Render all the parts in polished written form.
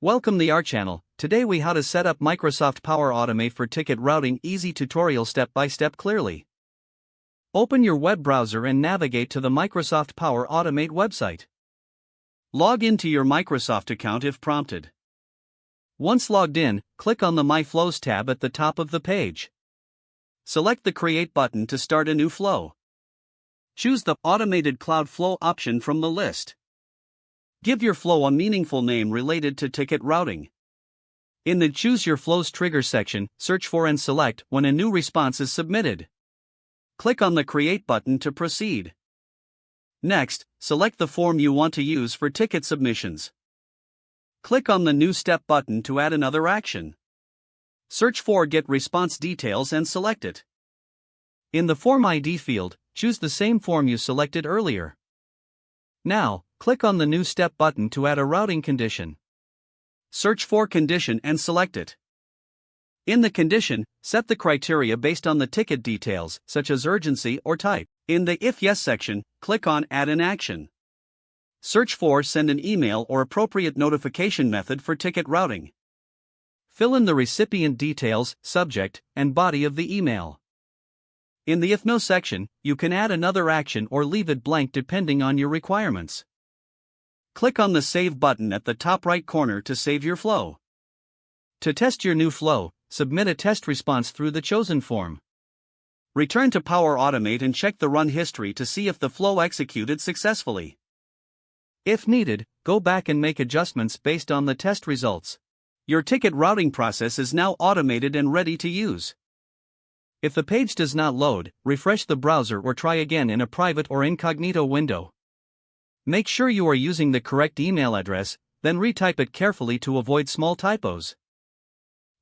Welcome to our channel. Today we how to set up Microsoft Power Automate for ticket routing. Easy tutorial step by step clearly. Open your web browser and navigate to the Microsoft Power Automate website. Log into your Microsoft account if prompted. Once logged in, click on the My Flows tab at the top of the page. Select the Create button to start a new flow. Choose the Automated Cloud Flow option from the list. Give your flow a meaningful name related to ticket routing. In the Choose Your Flows Trigger section, search for and select when a new response is submitted. Click on the Create button to proceed. Next, select the form you want to use for ticket submissions. Click on the New Step button to add another action. Search for Get Response Details and select it. In the Form ID field, choose the same form you selected earlier. Now, click on the New Step button to add a routing condition. Search for Condition and select it. In the condition, set the criteria based on the ticket details, such as urgency or type. In the If Yes section, click on Add an Action. Search for Send an email or appropriate notification method for ticket routing. Fill in the recipient details, subject, and body of the email. In the If No section, you can add another action or leave it blank depending on your requirements. Click on the Save button at the top right corner to save your flow. To test your new flow, submit a test response through the chosen form. Return to Power Automate and check the run history to see if the flow executed successfully. If needed, go back and make adjustments based on the test results. Your ticket routing process is now automated and ready to use. If the page does not load, refresh the browser or try again in a private or incognito window. Make sure you are using the correct email address, then retype it carefully to avoid small typos.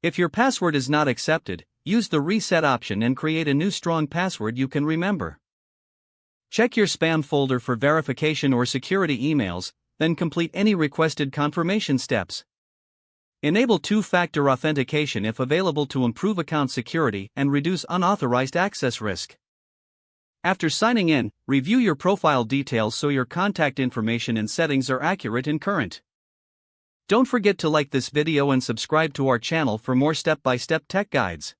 If your password is not accepted, use the Reset option and create a new strong password you can remember. Check your spam folder for verification or security emails, then complete any requested confirmation steps. Enable two-factor authentication if available to improve account security and reduce unauthorized access risk. After signing in, review your profile details so your contact information and settings are accurate and current. Don't forget to like this video and subscribe to our channel for more step-by-step tech guides.